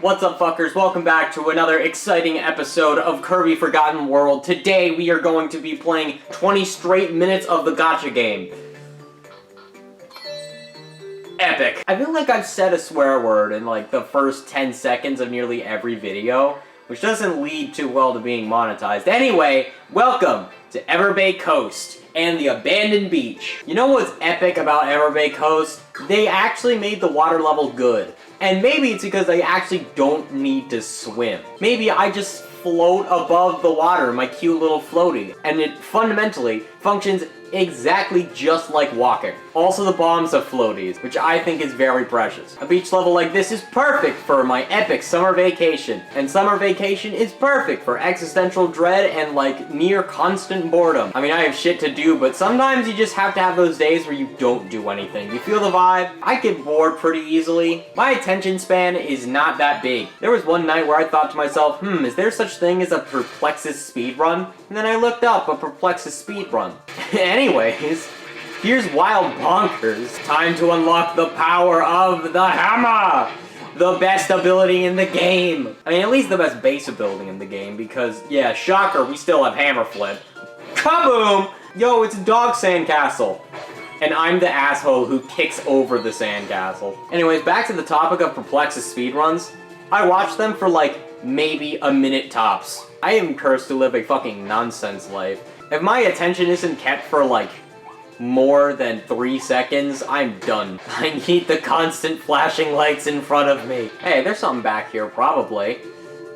What's up, fuckers? Welcome back to another exciting episode of Kirby Forgotten World. Today we are going to be playing 20 straight minutes of the gacha game. Epic. I feel like I've said a swear word in like the first 10 seconds of nearly every video, which doesn't lead too well to being monetized. Anyway, welcome to Everbay Coast and the abandoned beach. You know what's epic about Everbay Coast? They actually made the water level good. And maybe it's because I actually don't need to swim. Maybe I just float above the water, my cute little floaty. And it fundamentally functions exactly just like walking. Also, the bombs have floaties, which I think is very precious. A beach level like this is perfect for my epic summer vacation. And summer vacation is perfect for existential dread and like near constant boredom. I mean, I have shit to do, but sometimes you just have to have those days where you don't do anything. You feel the vibe? I get bored pretty easily. My attention span is not that big. There was one night where I thought to myself, is there such thing as a Perplexus speedrun? And then I looked up a Perplexus speedrun. Anyways, here's Wild Bonkers. Time to unlock the power of the hammer! The best ability in the game. I mean, at least the best base ability in the game, because, yeah, shocker, we still have hammer flip. Kaboom! Yo, it's a dog sandcastle. And I'm the asshole who kicks over the sandcastle. Anyways, back to the topic of Perplexus speedruns. I watched them for like, maybe a minute tops. I am cursed to live a fucking nonsense life. If my attention isn't kept for like, more than 3 seconds, I'm done. I need the constant flashing lights in front of me. Hey, there's something back here, probably.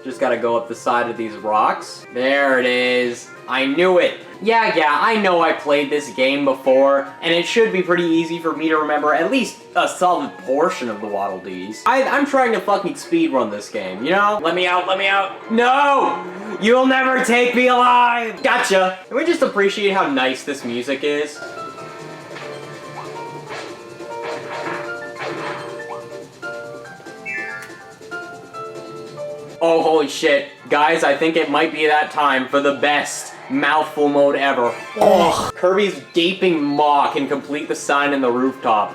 Just gotta go up the side of these rocks. There it is. I knew it. Yeah, I know I played this game before, and it should be pretty easy for me to remember at least a solid portion of the Waddle Dees. I'm trying to fucking speedrun this game, you know? Let me out, let me out. No! You'll never take me alive! Gotcha! Can we just appreciate how nice this music is? Oh, holy shit. Guys, I think it might be that time for the best mouthful mode ever. Ugh. Kirby's gaping maw can complete the sign in the rooftop.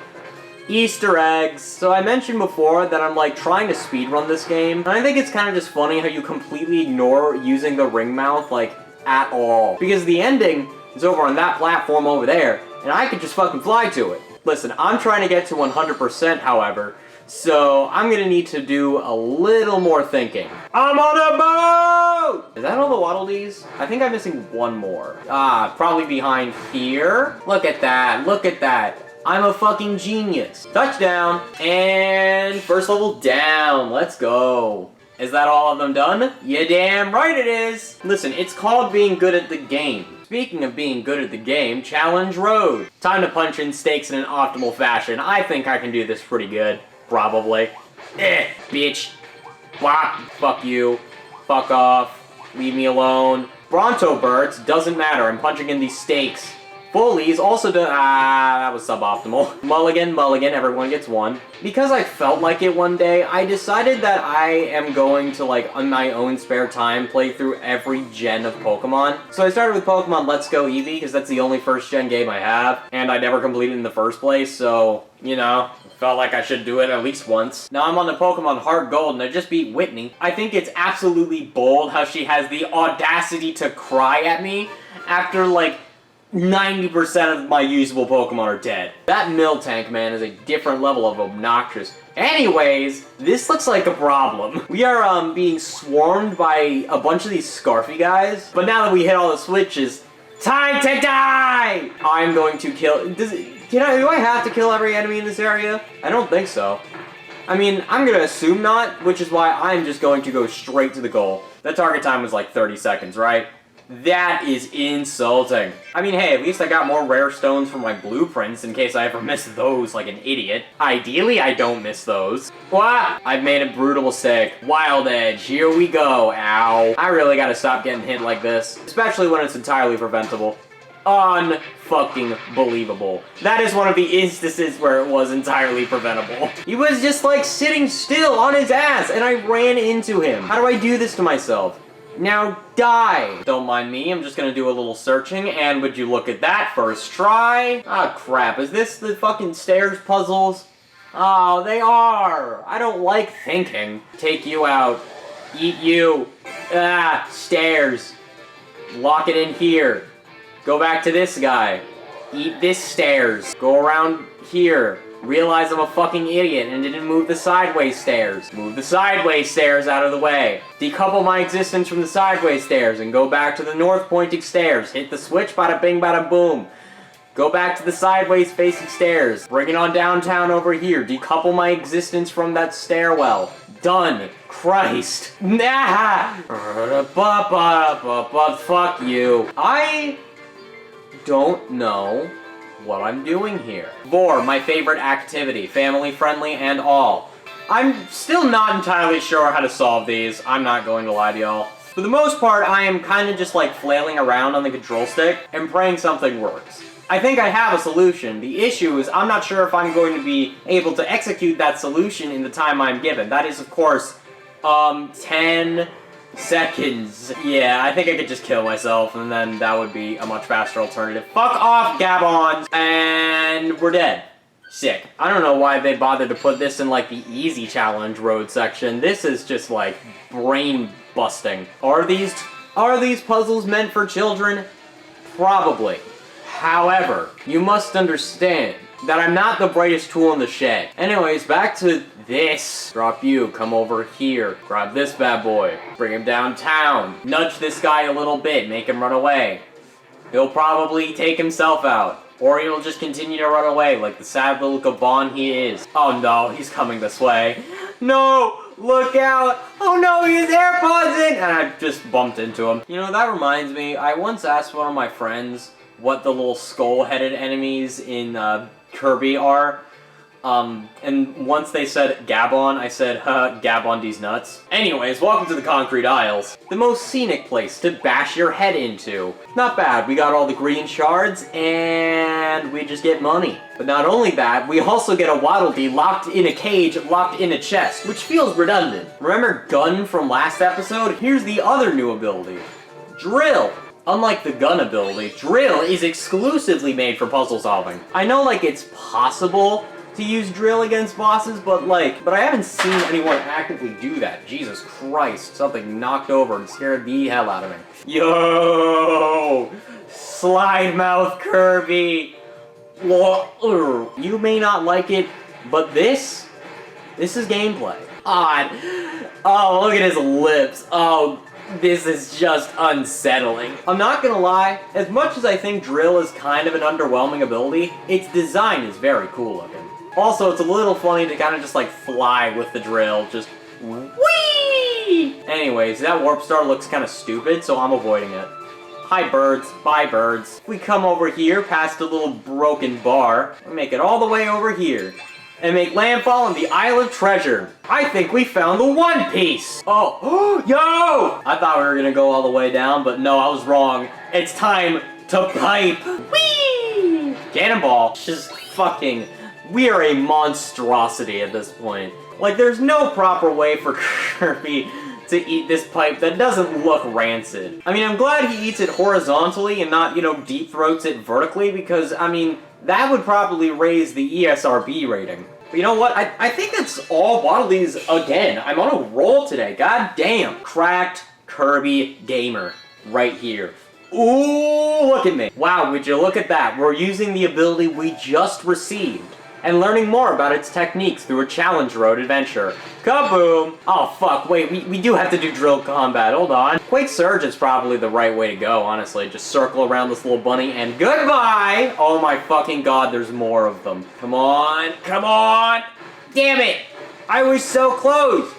Easter eggs. So I mentioned before that I'm like trying to speedrun this game, and I think it's kind of just funny how you completely ignore using the ring mouth like at all. Because the ending is over on that platform over there, and I could just fucking fly to it. Listen, I'm trying to get to 100%, however, so I'm gonna need to do a little more thinking. I'm on a boat! Is that all the Waddle Dees? I think I'm missing one more. Probably behind here. Look at that, look at that. I'm a fucking genius. Touchdown, and first level down, let's go. Is that all of them done? You damn right it is. Listen, it's called being good at the game. Speaking of being good at the game, Challenge Road. Time to punch in stakes in an optimal fashion. I think I can do this pretty good. Probably. Bitch. Wah. Fuck you. Fuck off. Leave me alone. Bronto birds, doesn't matter. I'm punching in these stakes. Fullies also do- that was suboptimal. Mulligan, everyone gets one. Because I felt like it one day, I decided that I am going to, like, on my own spare time, play through every gen of Pokemon. So I started with Pokemon Let's Go Eevee, because that's the only first gen game I have, and I never completed in the first place, so, you know, felt like I should do it at least once. Now I'm on the Pokemon Heart Gold, and I just beat Whitney. I think it's absolutely bold how she has the audacity to cry at me after, like, 90% of my usable Pokemon are dead. That Miltank, man, is a different level of obnoxious. Anyways, this looks like a problem. We are, being swarmed by a bunch of these Scarfy guys, but now that we hit all the switches, time to die! I'm going to kill- do I have to kill every enemy in this area? I don't think so. I mean, I'm gonna assume not, which is why I'm just going to go straight to the goal. The target time was like 30 seconds, right? That is insulting. I mean, hey, at least I got more rare stones from my blueprints in case I ever miss those like an idiot. Ideally, I don't miss those. What? I've made a brutal mistake. Wild Edge, here we go. Ow. I really gotta stop getting hit like this, especially when it's entirely preventable. Unfucking believable. That is one of the instances where it was entirely preventable. He was just like sitting still on his ass and I ran into him. How do I do this to myself? Now die! Don't mind me, I'm just gonna do a little searching, and would you look at that, first try? Ah, crap, is this the fucking stairs puzzles? Oh, they are! I don't like thinking. Take you out. Eat you. Ah, stairs. Lock it in here. Go back to this guy. Eat this stairs. Go around here. Realize I'm a fucking idiot and didn't move the sideways stairs. Move the sideways stairs out of the way. Decouple my existence from the sideways stairs and go back to the north pointing stairs. Hit the switch, bada bing, bada boom. Go back to the sideways facing stairs. Bring it on downtown over here. Decouple my existence from that stairwell. Done. Christ. Nah. Fuck you. I don't know what I'm doing here. 4, my favorite activity. Family friendly and all. I'm still not entirely sure how to solve these. I'm not going to lie to y'all. For the most part, I am kind of just like flailing around on the control stick and praying something works. I think I have a solution. The issue is I'm not sure if I'm going to be able to execute that solution in the time I'm given. That is, of course, 10 seconds. Yeah, I think I could just kill myself, and then that would be a much faster alternative. Fuck off, Gabons! And we're dead. Sick. I don't know why they bothered to put this in, like, the easy challenge road section. This is just, like, brain-busting. Are these puzzles meant for children? Probably. However, you must understand that I'm not the brightest tool in the shed. Anyways, back to this. Drop you, come over here. Grab this bad boy. Bring him downtown. Nudge this guy a little bit, make him run away. He'll probably take himself out. Or he'll just continue to run away like the sad little Gabon he is. Oh no, he's coming this way. No! Look out! Oh no, he has AirPods in! And I just bumped into him. You know, that reminds me, I once asked one of my friends what the little skull-headed enemies in Kirby are. And once they said Gabon, I said, Gabon these nuts. Anyways, welcome to the Concrete Isles. The most scenic place to bash your head into. Not bad, we got all the green shards, and we just get money. But not only that, we also get a Waddle Dee locked in a cage, locked in a chest, which feels redundant. Remember Gun from last episode? Here's the other new ability. Drill. Unlike the gun ability, drill is exclusively made for puzzle solving. I know, like, it's possible to use drill against bosses, but I haven't seen anyone actively do that. Jesus Christ, something knocked over and scared the hell out of me. Yo! Slide mouth Kirby! You may not like it, but this is gameplay. Odd. Oh, look at his lips. Oh, this is just unsettling. I'm not gonna lie, as much as I think drill is kind of an underwhelming ability, its design is very cool looking. Also, it's a little funny to kind of just like fly with the drill, just whee! Anyways, that warp star looks kind of stupid, so I'm avoiding it. Hi birds, bye birds. We come over here past a little broken bar, and make it all the way over here. And make landfall on the Isle of Treasure. I think we found the One Piece. Oh, yo! I thought we were gonna go all the way down, but no, I was wrong. It's time to pipe. Whee! Cannonball. Just fucking, we are a monstrosity at this point. Like, there's no proper way for Kirby to eat this pipe that doesn't look rancid. I mean, I'm glad he eats it horizontally and not, you know, deep throats it vertically, because, I mean, that would probably raise the ESRB rating. But you know what? I think that's all Waddle Dees again. I'm on a roll today. God damn. Cracked Kirby Gamer. Right here. Ooh, look at me. Wow, would you look at that. We're using the ability we just received and learning more about its techniques through a challenge road adventure. Kaboom! Oh fuck, wait, we do have to do drill combat, hold on. Quake Surge is probably the right way to go, honestly. Just circle around this little bunny and goodbye! Oh my fucking god, there's more of them. Come on, come on! Damn it! I was so close!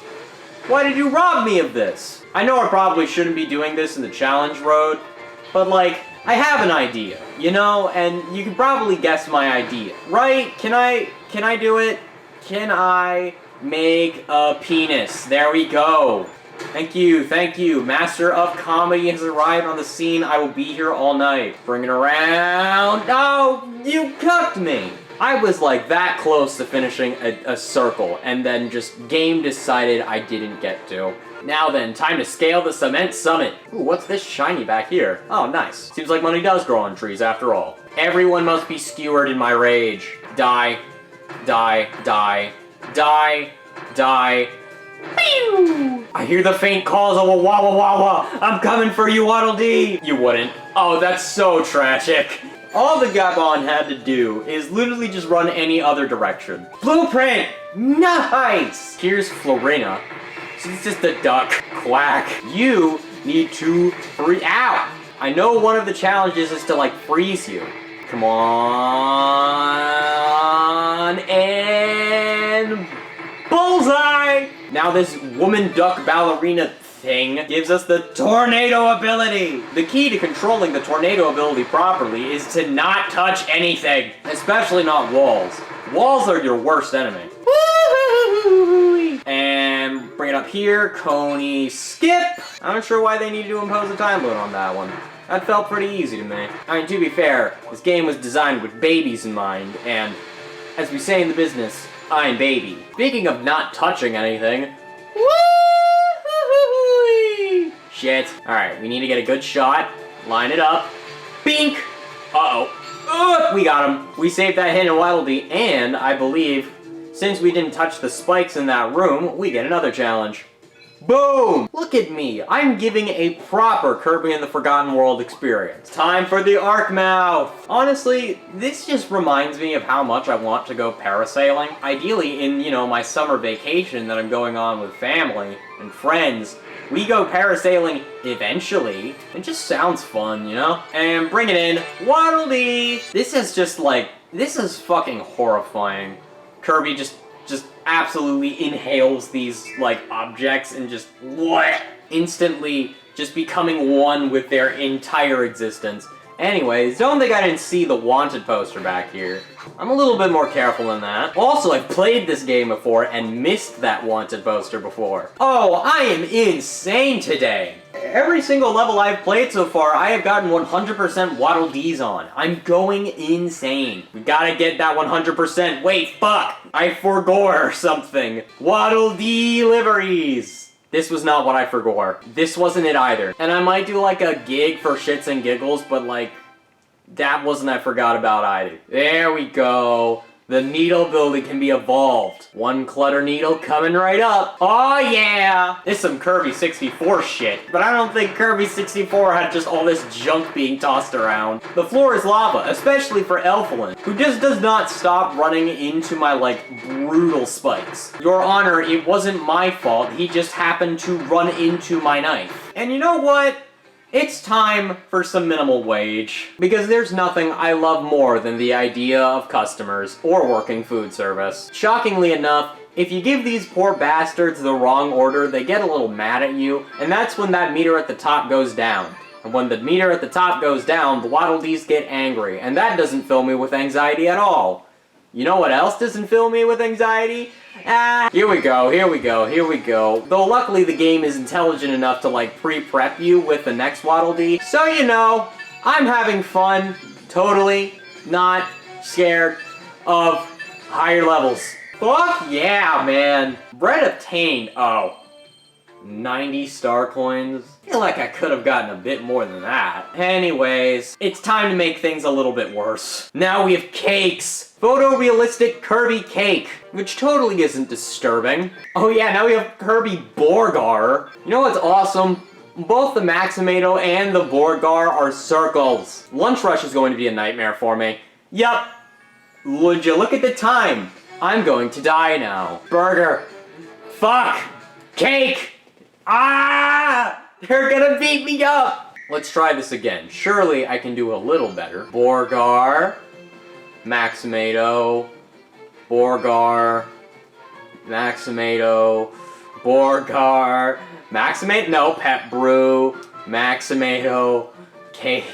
Why did you rob me of this? I know I probably shouldn't be doing this in the challenge road, but like, I have an idea, you know, and you can probably guess my idea, right? Can I do it? Can I make a penis? There we go. Thank you, thank you. Master of Comedy has arrived on the scene. I will be here all night. Bring it around. Oh, you cucked me. I was like that close to finishing a circle, and then just game decided I didn't get to. Now then, time to scale the cement summit. Ooh, what's this shiny back here? Oh, nice. Seems like money does grow on trees after all. Everyone must be skewered in my rage. Die. Die, die, die, die. Pew! I hear the faint calls of a Wawa Wawa. I'm coming for you, Waddle Dee. You wouldn't. Oh, that's so tragic. All the Gabon had to do is literally just run any other direction. Blueprint! Nice! Here's Florina. She's just a duck. Quack. You need to freeze. Ow! I know one of the challenges is to, like, freeze you. Come on. And bullseye! Now this woman duck ballerina thing gives us the tornado ability. The key to controlling the tornado ability properly is to not touch anything, especially not walls. Walls are your worst enemy. And bring it up here, Coney, skip. I'm not sure why they needed to impose a time limit on that one. That felt pretty easy to me. I mean, to be fair, this game was designed with babies in mind, and as we say in the business, I'm baby. Speaking of not touching anything, shit. Alright, we need to get a good shot, line it up, bink! Uh-oh. We got him. We saved that hit in Waddle Dee, and I believe, since we didn't touch the spikes in that room, we get another challenge. Boom! Look at me. I'm giving a proper Kirby in the Forgotten World experience. Time for the Arc Mouth! Honestly, this just reminds me of how much I want to go parasailing. Ideally in, you know, my summer vacation that I'm going on with family and friends. We go parasailing eventually. It just sounds fun, you know? And bring it in, Waddle Dee! This is just like, this is fucking horrifying. Kirby just absolutely inhales these, like, objects and just, what? Instantly just becoming one with their entire existence. Anyways, don't think I didn't see the wanted poster back here. I'm a little bit more careful than that. Also, I've played this game before and missed that wanted poster before. Oh, I am insane today! Every single level I've played so far, I have gotten 100% Waddle Dees on. I'm going insane. We gotta get that 100%. Wait, fuck! I forgore something. Waddle Deliveries! This was not what I forgore. This wasn't it either. And I might do like a gig for shits and giggles, but like, that wasn't I forgot about either. There we go. The needle building can be evolved. One clutter needle coming right up. Oh yeah! This is some Kirby 64 shit. But I don't think Kirby 64 had just all this junk being tossed around. The floor is lava, especially for Elflin, who just does not stop running into my, like, brutal spikes. Your Honor, it wasn't my fault. He just happened to run into my knife. And you know what? It's time for some minimal wage, because there's nothing I love more than the idea of customers or working food service. Shockingly enough, if you give these poor bastards the wrong order, they get a little mad at you, and that's when that meter at the top goes down. And when the meter at the top goes down, the Waddle Dees get angry, and that doesn't fill me with anxiety at all. You know what else doesn't fill me with anxiety? Here we go, here we go, here we go. Though luckily the game is intelligent enough to like pre-prep you with the next Waddle Dee. So you know, I'm having fun, totally not scared of higher levels. Fuck yeah, man. Bread obtained, oh. 90 star coins? I feel like I could have gotten a bit more than that. Anyways, it's time to make things a little bit worse. Now we have cakes. Photorealistic Kirby cake, which totally isn't disturbing. Oh yeah, now we have Kirby Borgar. You know what's awesome? Both the Maximato and the Borgar are circles. Lunch rush is going to be a nightmare for me. Yup. Would you look at the time? I'm going to die now. Burger. Fuck. Cake. Ah! They're gonna beat me up! Let's try this again. Surely I can do a little better. Borgar. Maximato. Borgar. Maximato. Borgar. Maximato. No, Pep Brew. Maximato. Cake.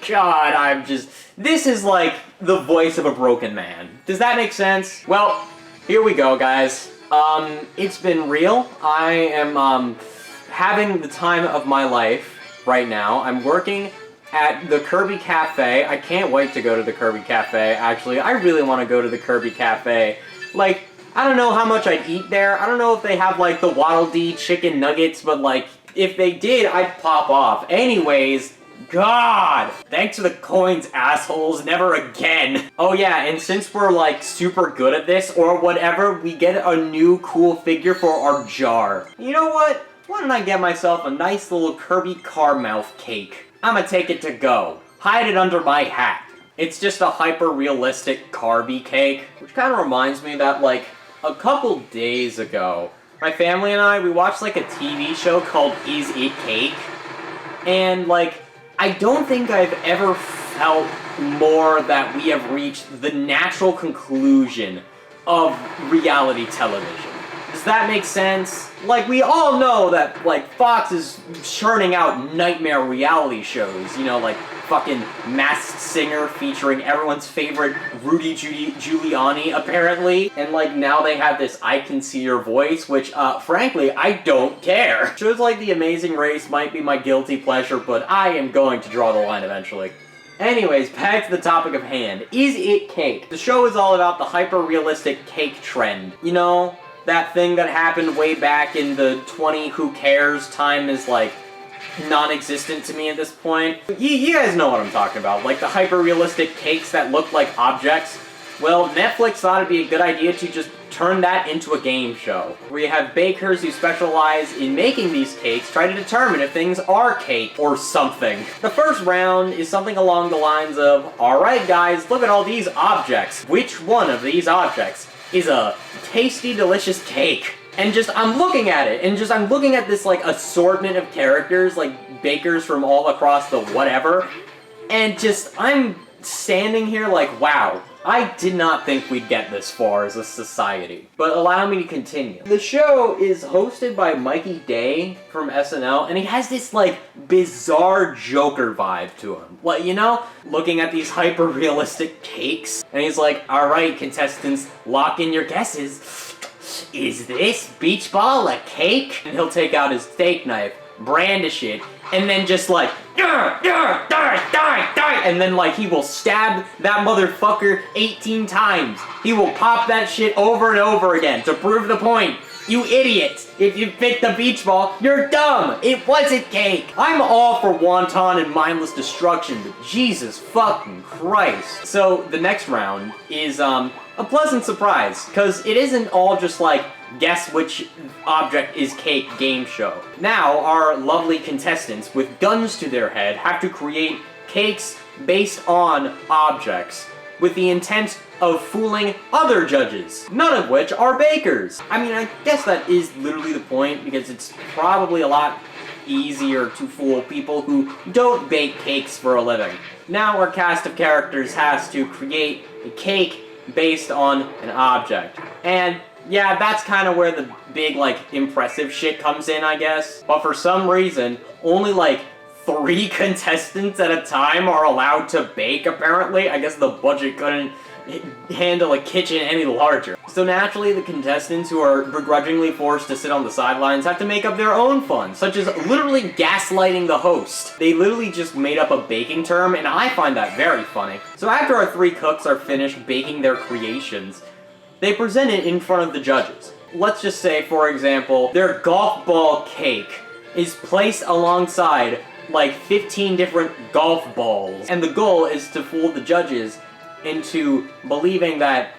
God, I'm just... This is like the voice of a broken man. Does that make sense? Well, here we go, guys. It's been real. I am, having the time of my life right now. I'm working at the Kirby Cafe. I can't wait to go to the Kirby Cafe, actually. I really want to go to the Kirby Cafe. Like, I don't know how much I'd eat there. I don't know if they have, like, the Waddle Dee chicken nuggets, but, like, if they did, I'd pop off. Anyways, God! Thanks for the coins, assholes. Never again. Oh yeah, and since we're like super good at this or whatever, we get a new cool figure for our jar. You know what? Why don't I get myself a nice little Kirby car mouth cake? I'ma take it to go. Hide it under my hat. It's just a hyper-realistic Kirby cake, which kind of reminds me that like a couple days ago, my family and I, we watched like a TV show called Is It Cake? And like, I don't think I've ever felt more that we have reached the natural conclusion of reality television. Does that make sense? Like, we all know that, like, Fox is churning out nightmare reality shows, you know, like fucking Masked Singer featuring everyone's favorite Rudy Giuliani, apparently. And, like, now they have this I Can See Your Voice, which, frankly, I don't care. Shows like The Amazing Race might be my guilty pleasure, but I am going to draw the line eventually. Anyways, back to the topic of hand. Is it cake? The show is all about the hyper-realistic cake trend. You know, that thing that happened way back in the 20 who cares time is, like, non-existent to me at this point. You guys know what I'm talking about, like the hyper-realistic cakes that look like objects. Well, Netflix thought it'd be a good idea to just turn that into a game show, where you have bakers who specialize in making these cakes try to determine if things are cake or something. The first round is something along the lines of, alright guys, look at all these objects. Which one of these objects is a tasty, delicious cake? And just, I'm looking at it, and just, I'm looking at this, like, assortment of characters, like, bakers from all across the whatever, and just, I'm standing here like, wow, I did not think we'd get this far as a society. But allow me to continue. The show is hosted by Mikey Day from SNL, and he has this, like, bizarre Joker vibe to him. Like, you know, looking at these hyper-realistic cakes, and he's like, alright, contestants, lock in your guesses. Is this beach ball a cake? And he'll take out his steak knife, brandish it, and then just like, and then like he will stab that motherfucker 18 times. He will pop that shit over and over again to prove the point. You idiot! If you picked the beach ball, you're dumb! It wasn't cake! I'm all for wanton and mindless destruction, but Jesus fucking Christ. So, the next round is, a pleasant surprise, because it isn't all just like, guess which object is cake game show. Now, our lovely contestants, with guns to their head, have to create cakes based on objects, with the intent of fooling other judges, none of which are bakers. I mean, I guess that is literally the point, because it's probably a lot easier to fool people who don't bake cakes for a living. Now our cast of characters has to create a cake based on an object. And yeah, that's kind of where the big, like, impressive shit comes in, I guess. But for some reason, only, like, 3 contestants at a time are allowed to bake, apparently. I guess the budget couldn't handle a kitchen any larger. So naturally, the contestants who are begrudgingly forced to sit on the sidelines have to make up their own fun, such as literally gaslighting the host. They literally just made up a baking term, and I find that very funny. So after our 3 cooks are finished baking their creations, they present it in front of the judges. Let's just say, for example, their golf ball cake is placed alongside like 15 different golf balls, and the goal is to fool the judges into believing that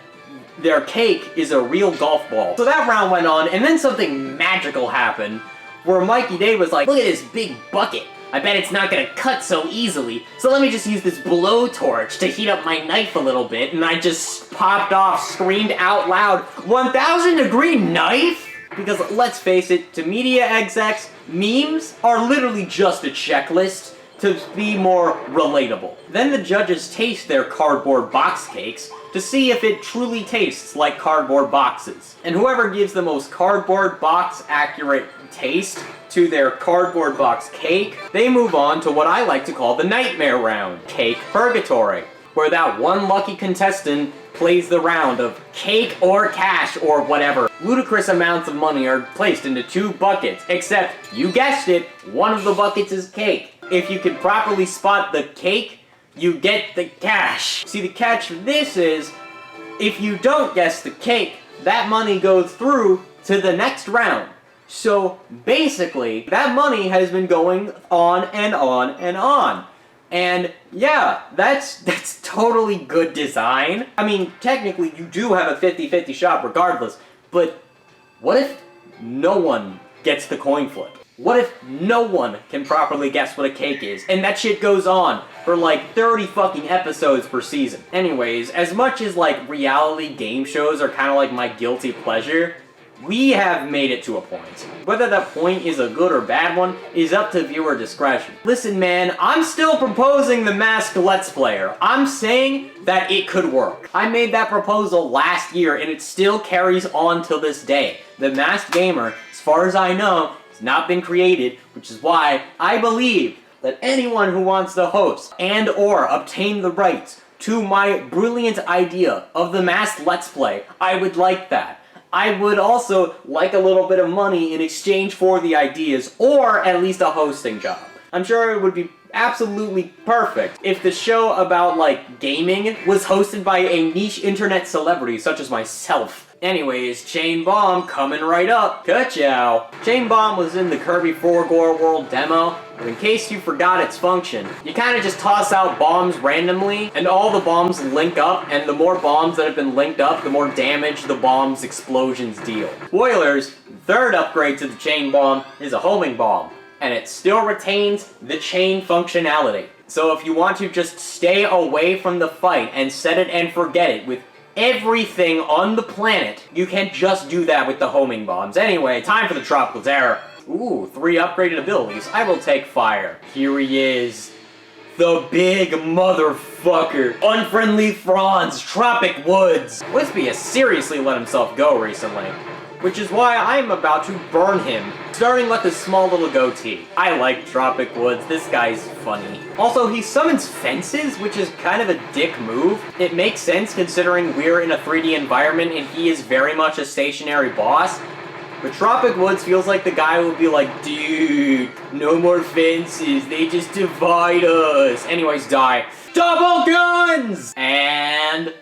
their cake is a real golf ball. So that round went on, and then something magical happened, where Mikey Day was like, look at this big bucket. I bet it's not gonna cut so easily, so let me just use this blowtorch to heat up my knife a little bit, and I just popped off, screamed out loud, 1,000 degree knife? Because let's face it, to media execs, memes are literally just a checklist to be more relatable. Then the judges taste their cardboard box cakes to see if it truly tastes like cardboard boxes. And whoever gives the most cardboard box accurate taste to their cardboard box cake, they move on to what I like to call the nightmare round, Cake Purgatory, where that one lucky contestant plays the round of cake or cash or whatever. Ludicrous amounts of money are placed into 2 buckets, except, you guessed it, one of the buckets is cake. If you can properly spot the cake, you get the cash. See, the catch of this is, if you don't guess the cake, that money goes through to the next round. So basically, that money has been going on and on and on. And yeah, that's totally good design. I mean, technically you do have a 50-50 shot regardless, but what if no one gets the coin flip? What if no one can properly guess what a cake is? And that shit goes on for like 30 fucking episodes per season. Anyways, as much as like reality game shows are kind of like my guilty pleasure, we have made it to a point. Whether that point is a good or bad one is up to viewer discretion. Listen man, I'm still proposing the Masked Let's Player. I'm saying that it could work. I made that proposal last year and it still carries on till this day. The Masked Gamer, as far as I know, has not been created, which is why I believe that anyone who wants to host and or obtain the rights to my brilliant idea of the Masked Let's Play, I would like that. I would also like a little bit of money in exchange for the ideas, or at least a hosting job. I'm sure it would be absolutely perfect if the show about, like, gaming was hosted by a niche internet celebrity such as myself. Anyways, Chain Bomb coming right up. Ka-chow! Chain Bomb was in the Kirby 4 Gore World demo, but in case you forgot its function, you kind of just toss out bombs randomly, and all the bombs link up, and the more bombs that have been linked up, the more damage the bomb's explosions deal. Spoilers, the third upgrade to the Chain Bomb is a homing bomb, and it still retains the chain functionality. So if you want to just stay away from the fight and set it and forget it with everything on the planet, you can just do that with the homing bombs. Anyway, time for the Tropical Terror. Ooh, 3 upgraded abilities. I will take fire. Here he is. The big motherfucker. Unfriendly Franz, Tropic Woods. Wispy has seriously let himself go recently, which is why I'm about to burn him, starting with this small little goatee. I like Tropic Woods, this guy's funny. Also, he summons fences, which is kind of a dick move. It makes sense considering we're in a 3D environment and he is very much a stationary boss. But Tropic Woods feels like the guy who would be like, dude, no more fences, they just divide us. Anyways, die. Double guns! And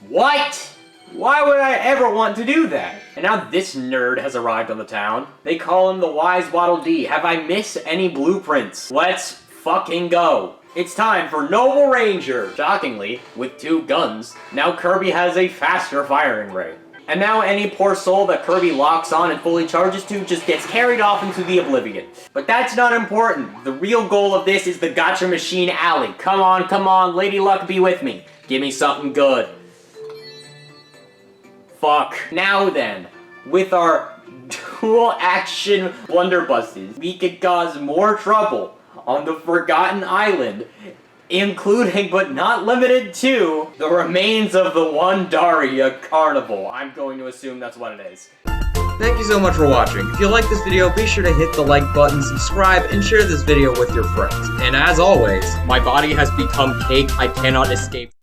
what? Why would I ever want to do that? And now this nerd has arrived on the town. They call him the Wise Waddle Dee. Have I missed any blueprints? Let's fucking go. It's time for Noble Ranger. Shockingly, with 2 guns, now Kirby has a faster firing rate. And now any poor soul that Kirby locks on and fully charges to just gets carried off into the oblivion. But that's not important. The real goal of this is the Gotcha Machine Alley. Come on, Lady Luck be with me. Give me something good. Fuck. Now then, with our dual action blunderbusses, we could cause more trouble on the Forgotten Island, including but not limited to the remains of the One Daria Carnival. I'm going to assume that's what it is. Thank you so much for watching. If you like this video, be sure to hit the like button, subscribe, and share this video with your friends. And as always, My body has become cake. I cannot escape.